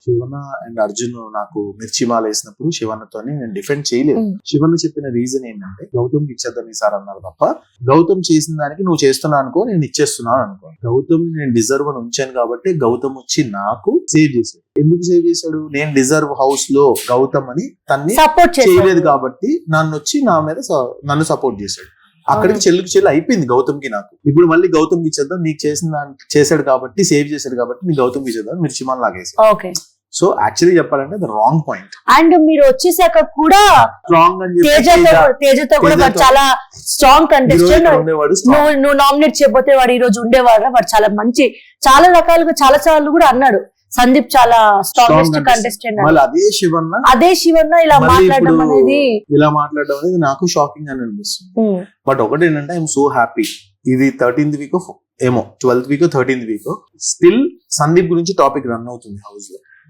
Shivanna and Arjun నాకు మిర్చి మాల వేసినప్పుడు శివన్నతోని నేను డిఫెండ్ చేయలేదు. శివన్న చెప్పిన రీజన్ ఏంటంటే గౌతమ్కి ఇచ్చేద్దాం ఈసారి అన్నారు తప్ప, గౌతమ్ చేసిన దానికి నువ్వు చేస్తున్నా అనుకో, నేను ఇచ్చేస్తున్నాను అనుకో. గౌతమ్ నేను డిజర్వ్ అని ఉంచాను కాబట్టి గౌతమ్ వచ్చి నాకు సేవ్ చేశాడు. ఎందుకు సేవ్ చేశాడు? నేను డిజర్వ్ హౌస్ లో గౌతమ్ అని తన్ని సపోర్ట్ చేయలేదు కాబట్టి నన్ను వచ్చి నా మీద నన్ను సపోర్ట్ చేశాడు. అక్కడికి చెల్లి అయిపోయింది గౌతమ్ కి నాకు. ఇప్పుడు మళ్ళీ గౌతమ్ కి ఇచ్చేద్దాం, నీకు చేశాడు కాబట్టి, సేవ్ చేశాడు కాబట్టి నీకు గౌతమ్ కి ఇచ్చేద్దాం మిర్చి మాల లాగేసి. ఓకే. సో యాక్చువల్లీ చెప్పాలంటే అది రాంగ్ పాయింట్. అండ్ మీరు వచ్చేసాక కూడా స్ట్రాంగ్ అని తేజతో కూడా వాడు చాలా స్ట్రాంగ్ కంటెస్టెంట్. ఉండేవాడు. నువ్వు నామినేట్ చేయకపోతే వాడు ఈ రోజు ఉండేవాడు. వాడు చాలా మంచి, చాలా రకాలుగా చాలా సార్లు కూడా అన్నాడు సందీప్ చాలా స్ట్రాంగెస్ట్ కంటెస్టెంట్. అదే శివన్న ఇలా మాట్లాడడం అనేది నాకు షాకింగ్ అని అనిపిస్తుంది. బట్ ఒకటి ఏంటంటే ఐఎమ్ సో హ్యాపీ. ఇది 13th వీక్ ఏమో 12th week 13th week still Sandeep గురించి టాపిక్ రన్ అవుతుంది హౌస్ లో.